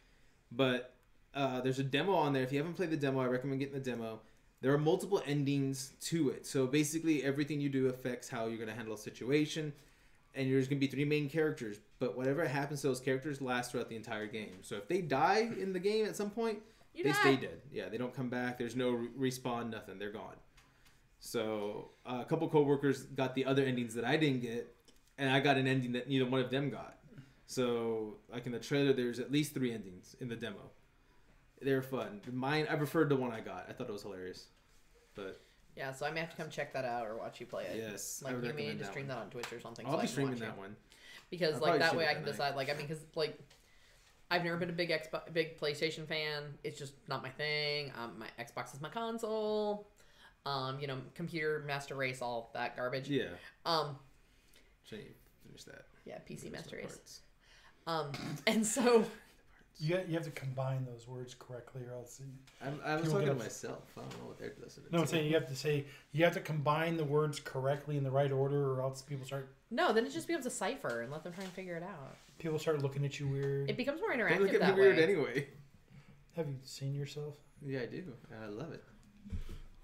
Speaker 2: But there's a demo on there. If you haven't played the demo, I recommend getting the demo. There are multiple endings to it. So basically everything you do affects how you're going to handle a situation. And there's going to be 3 main characters. But whatever happens to those characters lasts throughout the entire game. So if they die in the game at some point, they stay dead. Yeah, they don't come back. There's no respawn, nothing. They're gone. So a couple coworkers got the other endings that I didn't get. And I got an ending that neither one of them got. So like in the trailer, there's at least 3 endings in the demo. They're fun. Mine, I preferred the one I got. I thought it was hilarious. But
Speaker 3: yeah, so I may have to come check that out or watch you play it.
Speaker 2: Yes,
Speaker 3: like you may need to stream that on Twitch or something.
Speaker 2: I'll be streaming that one
Speaker 3: because like that way I can decide. Like because like I've never been a big PlayStation fan. It's just not my thing. My Xbox is my console. Computer Master Race, all that garbage.
Speaker 2: Yeah. Finish that.
Speaker 3: Yeah, PC Master Race. And so.
Speaker 1: You have to combine those words correctly, or else
Speaker 2: I was talking to myself. I don't know what they're listening to.
Speaker 1: No, I'm saying you have to combine the words correctly in the right order, or else people start.
Speaker 3: No, then it just becomes a cipher, and let them try and figure it out.
Speaker 1: People start looking at you weird.
Speaker 3: It becomes more interactive.
Speaker 2: They look at
Speaker 3: that
Speaker 2: me weird
Speaker 3: way.
Speaker 2: anyway.
Speaker 1: Have you seen yourself?
Speaker 2: Yeah, I do. I love it.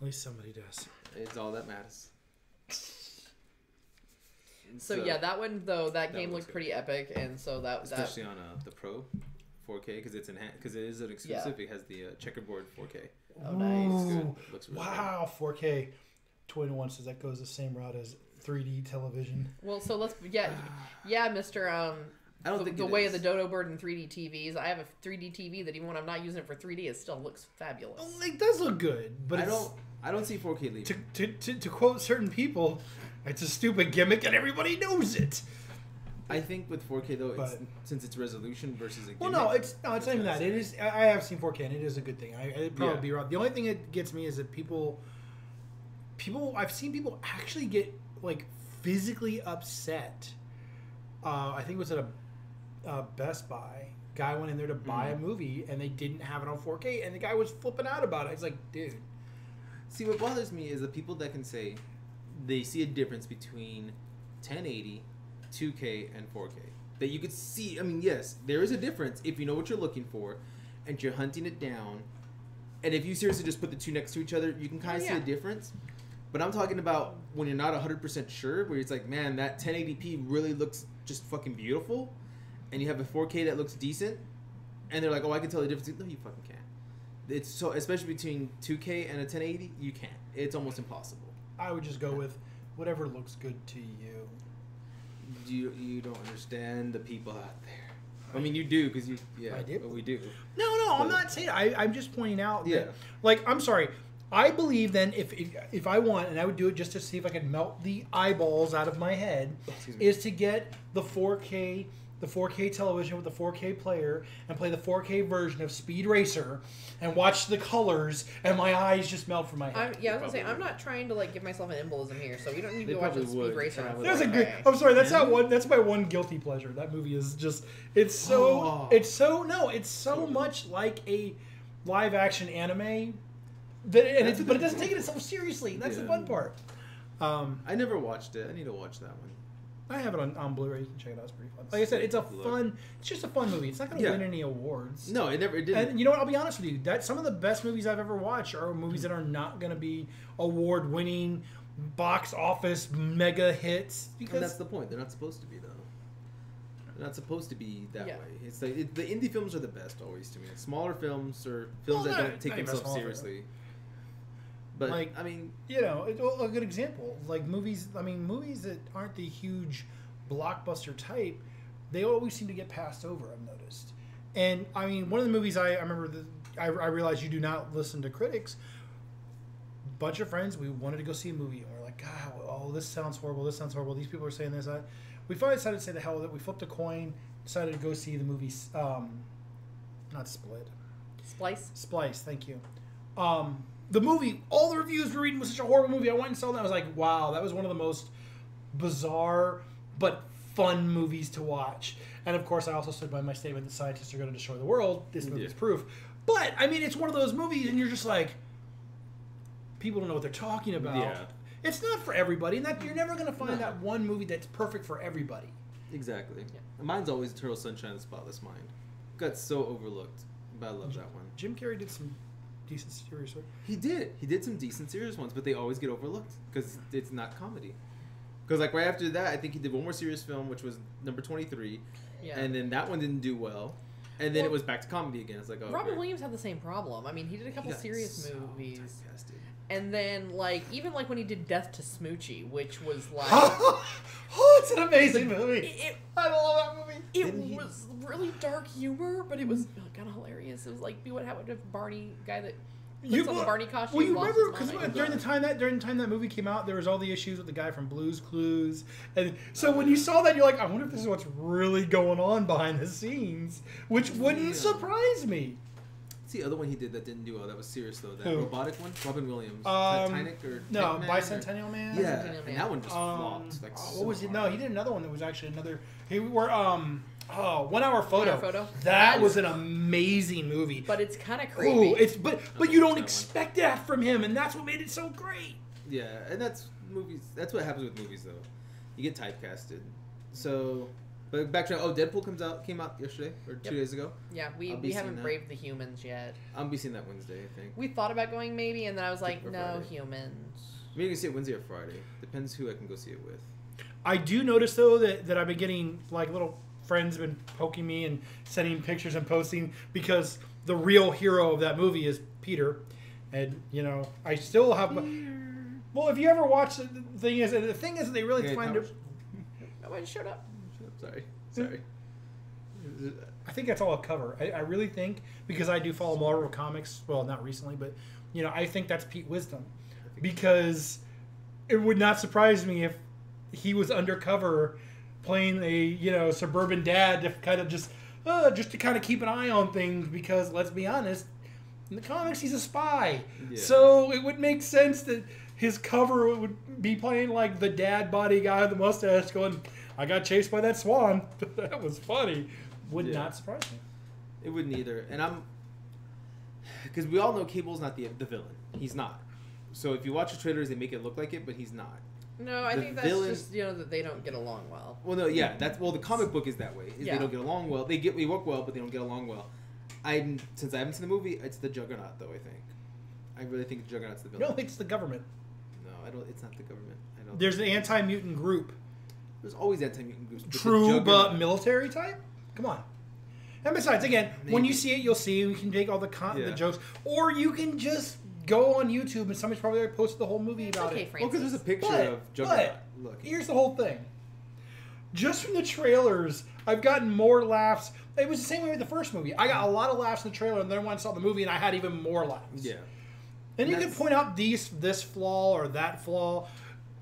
Speaker 1: At least somebody does.
Speaker 2: It's all that matters.
Speaker 3: So yeah, that one though, that game looked pretty epic, and so
Speaker 2: especially on the Pro 4K because it is an exclusive. Yeah. It has the checkerboard 4K.
Speaker 3: Oh, nice!
Speaker 1: Looks good. Looks really good. 4K. 21 says that goes the same route as 3D television.
Speaker 3: Well, so let's Mr.
Speaker 2: I don't think
Speaker 3: the way of the dodo bird and 3D TVs. I have a 3D TV that even when I'm not using it for 3D, it still looks fabulous.
Speaker 1: Oh, it does look good, but
Speaker 2: I don't see 4K leaving.
Speaker 1: To quote certain people, it's a stupid gimmick and everybody knows it.
Speaker 2: I think with 4K though, since it's resolution versus a gimmick.
Speaker 1: Well, no, it's not even that. It is. I have seen 4K and it is a good thing. I'd probably be wrong. The only thing that gets me is that people. I've seen people actually get like physically upset. I think it was at a Best Buy. Guy went in there to buy a movie and they didn't have it on 4K, and the guy was flipping out about it. It's like, dude.
Speaker 2: See, what bothers me is the people that can say they see a difference between 1080, 2K, and 4K. That you could see. I mean, yes, there is a difference if you know what you're looking for, and you're hunting it down. And if you seriously just put the two next to each other, you can kind of see a difference. But I'm talking about when you're not 100% sure, where it's like, man, that 1080p really looks just fucking beautiful, and you have a 4K that looks decent, and they're like, oh, I can tell the difference. No, you fucking can't. It's so, especially between 2K and a 1080, you can't. It's almost impossible.
Speaker 1: I would just go with whatever looks good to you.
Speaker 2: You don't understand the people out there. I mean, you do, because I do. But we do.
Speaker 1: No, I'm not saying. I'm just pointing out that, like, I'm sorry. I believe then if I want, and I would do it just to see if I could melt the eyeballs out of my head, is to get the 4K television with the 4K player and play the 4K version of Speed Racer and watch the colors and my eyes just melt from my head.
Speaker 3: I was gonna say I'm not trying to like give myself an embolism here, so you don't need to watch the Speed Racer.
Speaker 1: There's a good. I'm sorry, that's not one. That's my one guilty pleasure. That movie is just. It's so much like a live action anime. But it doesn't take itself seriously. That's the fun part.
Speaker 2: I never watched it. I need to watch that one.
Speaker 1: I have it on Blu-ray. You can check it out. It's pretty fun. Like I said, it's just a fun movie. It's not going to win any awards.
Speaker 2: No, it didn't.
Speaker 1: And you know what? I'll be honest with you. That some of the best movies I've ever watched are movies that are not going to be award-winning, box office mega hits. Because
Speaker 2: and that's the point. They're not supposed to be, though. They're not supposed to be that way. It's like the indie films are the best always to me. Smaller films or films that don't take themselves seriously. But
Speaker 1: like,
Speaker 2: I mean,
Speaker 1: you know, a good example, like movies. I mean, movies that aren't the huge blockbuster type, they always seem to get passed over. I've noticed. And I mean, one of the movies I remember that I realized you do not listen to critics. Bunch of friends, we wanted to go see a movie, and we're like, God, oh, this sounds horrible. This sounds horrible. These people are saying this. We finally decided to say the hell with it. We flipped a coin, decided to go see the movie. Not Split. Splice. Thank you. The movie, all the reviews we're reading was such a horrible movie. I went and saw that. I was like, wow, that was one of the most bizarre but fun movies to watch. And of course, I also stood by my statement that scientists are going to destroy the world. This movie is proof. But I mean, it's one of those movies, and you're just like, people don't know what they're talking about. Yeah. It's not for everybody, and that you're never going to find that one movie that's perfect for everybody.
Speaker 2: Exactly. Yeah. Mine's always Eternal Sunshine of the Spotless Mind. Got so overlooked, but I love that one.
Speaker 1: Jim Carrey did some decent serious work.
Speaker 2: He did some decent serious ones, but they always get overlooked because it's not comedy. Because like right after that, I think he did one more serious film, which was number 23, and then that one didn't do well, and then it was back to comedy again. It's like, oh,
Speaker 3: Robin Williams had the same problem. I mean, he did a couple serious movies, and then like even like when he did Death to Smoochie, which was like,
Speaker 1: it's an amazing movie. I love that movie.
Speaker 3: It was really dark humor, but it was kind of hilarious. It was like what happened to Barney guy that. On the Barney costume.
Speaker 1: Well, you remember because during the time that movie came out, there was all the issues with the guy from Blue's Clues, and so when you saw that, you're like, I wonder if this is what's really going on behind the scenes, which wouldn't surprise me.
Speaker 2: What's the other one he did that didn't do well? That was serious though. That robotic one, Robin Williams.
Speaker 1: Titanic or no, Bicentennial Man.
Speaker 2: Yeah, and that one just flopped. Like,
Speaker 1: what was it? No, he did another one that was actually another. 1 Hour Photo. That was an amazing movie.
Speaker 3: But it's kind of creepy.
Speaker 1: But you don't expect that from him, and that's what made it so great.
Speaker 2: Yeah, and that's movies. That's what happens with movies, though. You get typecasted. So, but back to Deadpool came out yesterday or 2 days ago.
Speaker 3: Yeah, we haven't braved the humans yet.
Speaker 2: I'll be seeing that Wednesday, I think.
Speaker 3: We thought about going maybe, and then I was like, no, humans.
Speaker 2: Maybe you can see it Wednesday or Friday. Depends who I can go see it with.
Speaker 1: I do notice though that I've been getting like little friends have been poking me and sending pictures and posting because the real hero of that movie is Peter, and you know I still have. Well, if you ever watch the thing is they really find it.
Speaker 3: Nobody shut up.
Speaker 2: Sorry.
Speaker 1: I think that's all a cover. I really think because I do follow Marvel comics. Well, not recently, but you know I think that's Pete Wisdom because it would not surprise me if he was undercover playing a suburban dad to kind of just to kind of keep an eye on things because let's be honest, in the comics he's a spy, so it would make sense that his cover would be playing like the dad body guy with the mustache going, I got chased by that swan. That was funny. Would not surprise me.
Speaker 2: It wouldn't either, and because we all know Cable's not the villain. He's not. So if you watch the trailers, they make it look like it, but he's not.
Speaker 3: No, I think that's just that they don't get along well.
Speaker 2: Well, no, yeah, the comic book is that way. They don't get along well. They work well, but they don't get along well. Since I haven't seen the movie, it's the Juggernaut though. I think. I really think the Juggernaut's the villain.
Speaker 1: You don't think it's the government?
Speaker 2: No, I don't. It's not the government. I don't.
Speaker 1: There's an anti-mutant group.
Speaker 2: There's always anti-mutant groups.
Speaker 1: True, but military type. Come on. And besides, again, when you see it, you'll see. You can take all the jokes, or you can just go on YouTube and somebody's probably already posted the whole movie about it.
Speaker 2: Well, because there's a picture of Juggernaut.
Speaker 1: Look, here's the whole thing. Just from the trailers, I've gotten more laughs. It was the same way with the first movie. I got a lot of laughs in the trailer, and then when I saw the movie, and I had even more laughs.
Speaker 2: Yeah.
Speaker 1: And you can point out this flaw or that flaw.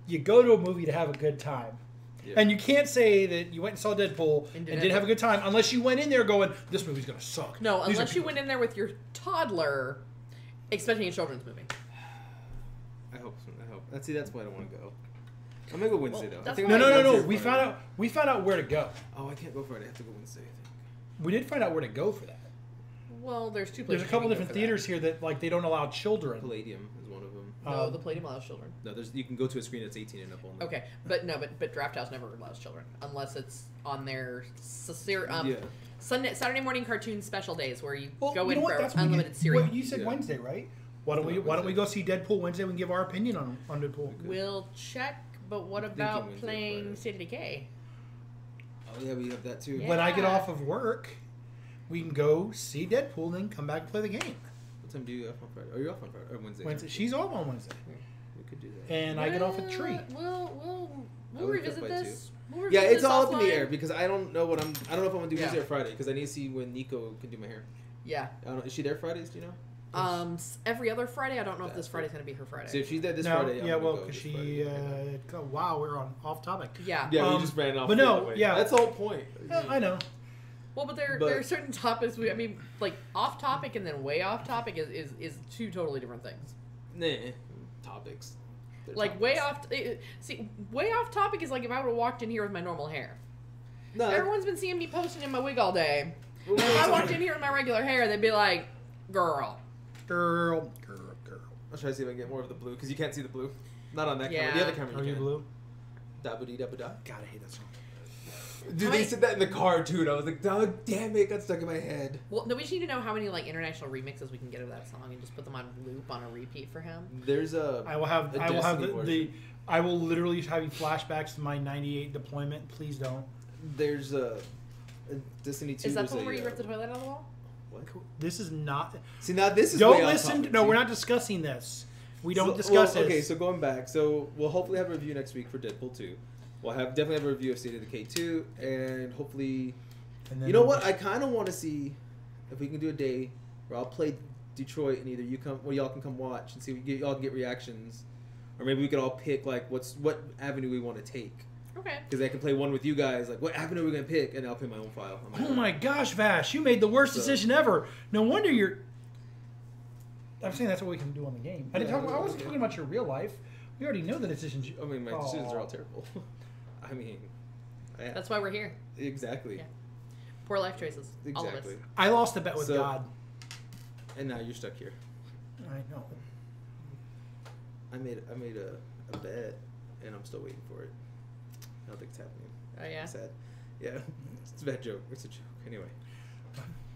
Speaker 1: You go to a movie to have a good time. Yeah. And you can't say that you went and saw Deadpool and didn't have a good time unless you went in there going, this movie's going to suck.
Speaker 3: No, unless you went in there with your toddler expecting a children's movie.
Speaker 2: I hope so. That's why I don't want to go. I'm going to go Wednesday, though.
Speaker 1: No. We found out where to go.
Speaker 2: Oh, I can't go Friday. I have to go Wednesday, I think.
Speaker 1: We did find out where to go for that.
Speaker 3: Well, there's two places.
Speaker 1: There's a couple different theaters here that they don't allow children.
Speaker 2: Palladium is one of them.
Speaker 3: No, the Palladium allows children.
Speaker 2: No, you can go to a screen that's 18 and up only.
Speaker 3: Okay, but Draft House never allows children unless it's on their Saturday morning cartoon special days where you go in for unlimited cereal.
Speaker 1: Well, you said Wednesday, right? Why don't we go see Deadpool Wednesday? We can give our opinion on Deadpool.
Speaker 3: We'll check, but what about playing State of Decay?
Speaker 2: Oh yeah, we have that too.
Speaker 3: Yeah.
Speaker 1: When I get off of work, we can go see Deadpool and then come back and play the game.
Speaker 2: What time do you off on Friday? Are you off on Friday or Wednesday?
Speaker 1: Wednesday. She's off on Wednesday.
Speaker 2: We could do that.
Speaker 1: And I get off at 3.
Speaker 3: We'll revisit this.
Speaker 2: Yeah, it's all up in the air because I don't know if I'm gonna do Wednesday or Friday because I need to see when Nico can do my hair.
Speaker 3: Yeah.
Speaker 2: Is she there Fridays? Do you know?
Speaker 3: Every other Friday. I don't know if this Friday's gonna be her Friday.
Speaker 2: So if she's there this Friday,
Speaker 1: because she. Wow, we're on off topic.
Speaker 3: Yeah.
Speaker 2: Yeah, we just ran off.
Speaker 1: But no, yeah,
Speaker 2: that's the whole point.
Speaker 1: Yeah, I know.
Speaker 3: Well, but there are certain topics. Like off topic and then way off topic is two totally different things.
Speaker 2: Nah, topics.
Speaker 3: Like way off. Way off topic is like if I would have walked in here with my normal hair.
Speaker 2: No,
Speaker 3: everyone's been seeing me posting in my wig all day. And if I walked in here with my regular hair, they'd be like, "Girl."
Speaker 1: I'll
Speaker 2: try to see if I can get more of the blue because you can't see the blue. Not on that camera. The other camera.
Speaker 1: Are you blue?
Speaker 2: Dabba-dee dabba-da.
Speaker 1: God, I hate that song.
Speaker 2: Dude, they said that in the car too, and I was like, "Dog, damn it, got stuck in my head."
Speaker 3: Well, no, we just need to know how many like international remixes we can get of that song and just put them on loop on a repeat for him.
Speaker 2: There's a.
Speaker 1: I will have I will literally have you flashbacks to my '98 deployment. Please don't.
Speaker 2: There's a Destiny 2.
Speaker 3: Is that the one where you ripped the toilet out of the wall?
Speaker 2: What?
Speaker 1: This is not.
Speaker 2: See, now this is.
Speaker 1: Don't listen. No, we're not discussing this. We don't discuss this.
Speaker 2: Okay, so going back, so we'll hopefully have a review next week for Deadpool 2. We'll definitely have a review of State of Decay 2, and hopefully, you know what? I kind of want to see if we can do a day where I'll play Detroit, and either y'all can come watch and see y'all can get reactions, or maybe we could all pick like what avenue we want to take.
Speaker 3: Okay.
Speaker 2: Because I can play one with you guys, like what avenue are we gonna pick, and I'll pick my own file.
Speaker 1: Oh my gosh, Vash, you made the worst decision ever. No wonder you're. I'm saying that's what we can do on the game. I wasn't talking about your real life. We already know the decisions.
Speaker 2: I mean, my decisions are all terrible. I mean,
Speaker 3: that's why we're here.
Speaker 2: Exactly. Yeah.
Speaker 3: Poor life choices.
Speaker 2: Exactly.
Speaker 3: All of us.
Speaker 1: I lost a bet with God.
Speaker 2: And now you're stuck here.
Speaker 1: I know.
Speaker 2: I made a bet, and I'm still waiting for it. I don't think it's happening.
Speaker 3: Oh yeah.
Speaker 2: Sad. Yeah. It's a bad joke. It's a joke. Anyway.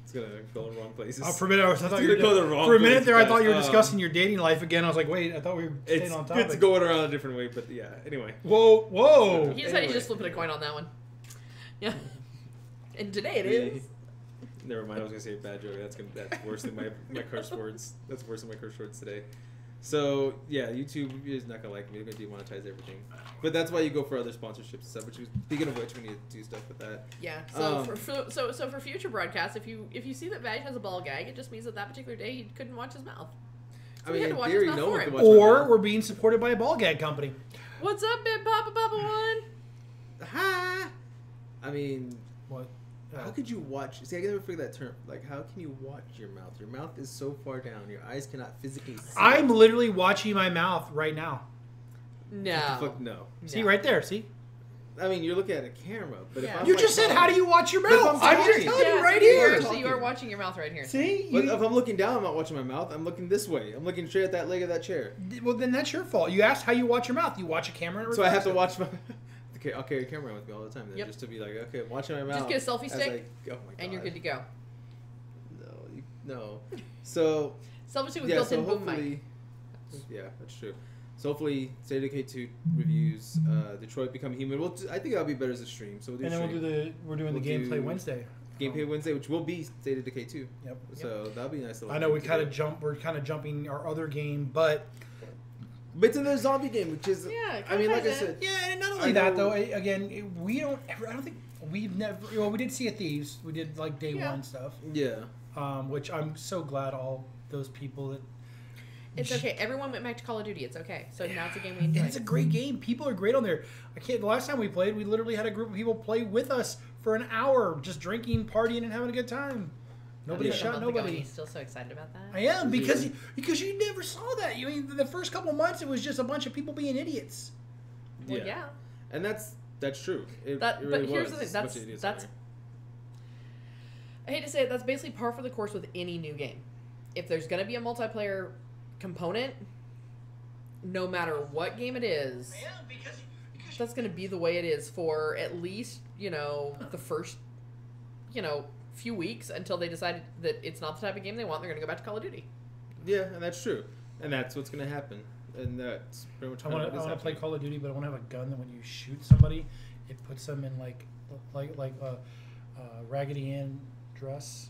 Speaker 2: It's gonna go in the wrong places.
Speaker 1: For a minute, I thought you were I thought you were discussing your dating life again. I was like, wait, I thought we were staying on topic.
Speaker 2: It's going around a different way, but yeah. Anyway.
Speaker 1: Whoa.
Speaker 3: He decided he's just flipping a coin on that one. Yeah. And today it is.
Speaker 2: Never mind. I was gonna say a bad joke. That's worse than my curse words. That's worse than my curse words today. So yeah, YouTube is not gonna like me. They're gonna demonetize everything. But that's why you go for other sponsorships and stuff. Speaking of which, we need to do stuff with that.
Speaker 3: Yeah. So for future broadcasts, if you see that Vag has a ball gag, it just means that particular day he couldn't watch his mouth. So
Speaker 2: I mean,
Speaker 3: in theory, no one
Speaker 2: could
Speaker 3: watch
Speaker 1: or we're being supported by a ball gag company.
Speaker 3: What's up, Big Papa Papa One?
Speaker 2: Ha! I mean,
Speaker 1: what?
Speaker 2: How could you watch? See, I can never figure that term. Like, how can you watch your mouth? Your mouth is so far down. Your eyes cannot physically see.
Speaker 1: I'm literally watching my mouth right now.
Speaker 3: No.
Speaker 2: Fuck no.
Speaker 1: See, right there. See?
Speaker 2: I mean, you're looking at a camera, but if I'm
Speaker 1: you just said, how do you watch your mouth? I'm just telling you right here.
Speaker 3: So you are watching your mouth right here.
Speaker 1: See?
Speaker 2: But if I'm looking down, I'm not watching my mouth. I'm looking this way. I'm looking straight at that leg of that chair.
Speaker 1: Well, then that's your fault. You asked how you watch your mouth. You watch a camera and
Speaker 2: so I have to watch my... I'll carry a camera with me all the time then, just to be like, okay, I'm watching my mouth.
Speaker 3: Just get a selfie stick,
Speaker 2: oh my God.
Speaker 3: and you're good to go.
Speaker 2: No. So...
Speaker 3: Selfie stick with built-in boom mic.
Speaker 2: Yeah, that's true. So hopefully, State of Decay 2 reviews, Detroit Become Human. I think that'll be better as a stream. So we'll do.
Speaker 1: And then we're doing the gameplay Wednesday.
Speaker 2: Gameplay Wednesday, which will be State of Decay 2.
Speaker 1: Yep.
Speaker 2: So that'll be a nice.
Speaker 1: I know we're kind of jumping our other game, but
Speaker 2: it's another zombie game, which is I mean, like I said,
Speaker 1: and not only that though. Again, we don't. I don't think we've never. Well, we did Sea of Thieves. We did like day one stuff.
Speaker 2: Yeah.
Speaker 1: Which I'm so glad all those people that.
Speaker 3: It's okay. Everyone went back to Call of Duty. It's okay. So now it's a game we enjoy.
Speaker 1: And it's a great game. People are great on there. The last time we played, we literally had a group of people play with us for an hour, just drinking, partying, and having a good time. Nobody shot nobody.
Speaker 3: You're still so excited about that?
Speaker 1: I am because you never saw that. You mean the first couple months it was just a bunch of people being idiots.
Speaker 3: Well, yeah.
Speaker 2: And that's true.
Speaker 3: But here's the thing. That's I hate to say it. That's basically par for the course with any new game. If there's going to be a multiplayer component, no matter what game it is, that's going to be the way it is for at least, the first, few weeks until they decide that it's not the type of game they want. They're going to go back to Call of Duty.
Speaker 2: Yeah, and that's true. And that's what's going to happen. And that's pretty much
Speaker 1: I want to play Call of Duty, but I want to have a gun that when you shoot somebody, it puts them in like a Raggedy Ann dress,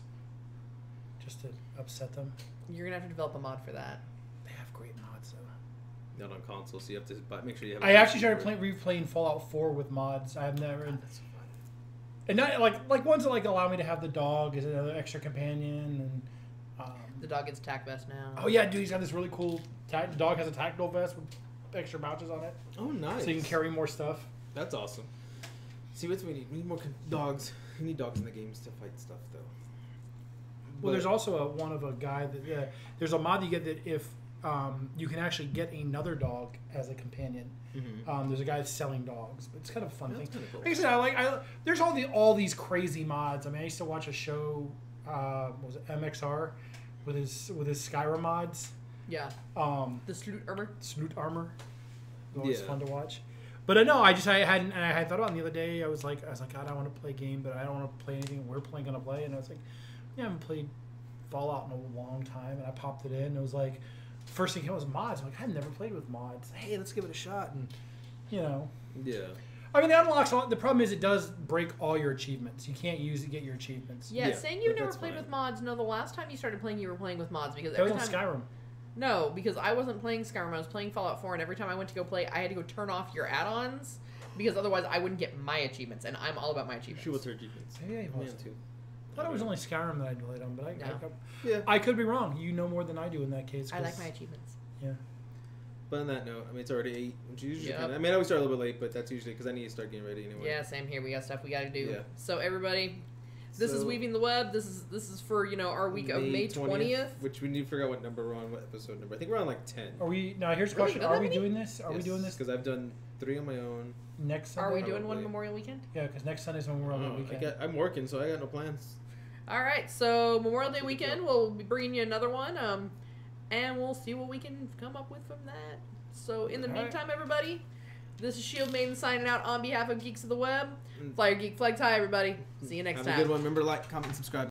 Speaker 1: just to upset them.
Speaker 3: You're gonna have to develop a mod for that.
Speaker 1: They have great mods though.
Speaker 2: Not on console, so you have to make sure you have.
Speaker 1: I actually started replaying Fallout 4 with mods. I have never.
Speaker 2: That's fun.
Speaker 1: And not like ones that like allow me to have the dog as another extra companion and.
Speaker 3: The dog gets tack vest now.
Speaker 1: Oh yeah, dude, he's got this really cool. The dog has a tactical vest with extra pouches on it.
Speaker 2: Oh, nice.
Speaker 1: So you can carry more stuff.
Speaker 2: That's awesome. See, what we need? We need more dogs. We need dogs in the games to fight stuff, though.
Speaker 1: Well, there's also one of a guy that there's a mod you get that if you can actually get another dog as a companion. Mm-hmm. There's a guy that's selling dogs, but it's kind of a fun thing. Cool. Like I said, there's all these crazy mods. I mean, I used to watch a show. What was it, MXR, with his Skyrim mods.
Speaker 3: Yeah. The Sloot Armor.
Speaker 1: Sloot Armor. It was always fun to watch. But no, I had thought about it the other day. I was like, God, I want to play a game, but I don't want to play anything we're gonna play. And I was like, I haven't played Fallout in a long time, and I popped it in. And it was like, first thing came out was mods. I'm like, I've never played with mods. Hey, let's give it a shot. And
Speaker 2: Yeah.
Speaker 1: I mean, it unlocks the problem is it does break all your achievements. You can't use it to get your achievements.
Speaker 3: Yeah, saying you never played with mods. No, the last time you started playing, you were playing with mods because
Speaker 1: that was on Skyrim.
Speaker 3: No, because I wasn't playing Skyrim. I was playing Fallout 4, and every time I went to go play, I had to go turn off your add-ons because otherwise I wouldn't get my achievements, and I'm all about my achievements.
Speaker 2: She was her achievements.
Speaker 1: Yeah, he was too. I thought it was only Skyrim that I played on, but
Speaker 3: no.
Speaker 1: I could be wrong. You know more than I do in that case.
Speaker 3: I like my achievements.
Speaker 1: Yeah.
Speaker 2: But on that note, I mean, it's already 8, which usually I mean, I always start a little bit late, but that's usually because I need to start getting ready anyway.
Speaker 3: Yeah, same here. We got stuff we got to do.
Speaker 2: Yeah.
Speaker 3: So everybody, this is Weaving the Web. This is for our week of May 20th.
Speaker 2: Which we need to figure out what number we're on, what episode number. I think we're on like 10.
Speaker 1: Are we? Now here's a question: Are we doing this? Are we doing this?
Speaker 2: Because I've done 3 on my own.
Speaker 1: Next Sunday.
Speaker 3: Are we doing one Memorial Weekend?
Speaker 1: Yeah, because next Sunday's Memorial Day weekend.
Speaker 2: I'm working, so I got no plans.
Speaker 3: All right, so Memorial Day weekend, we'll be bringing you another one, and we'll see what we can come up with from that. So in the meantime, everybody, this is Shield Maiden signing out on behalf of Geeks of the Web. Fly your geek flags high, everybody. See you next time.
Speaker 2: Have a good one. Remember, like, comment, and subscribe.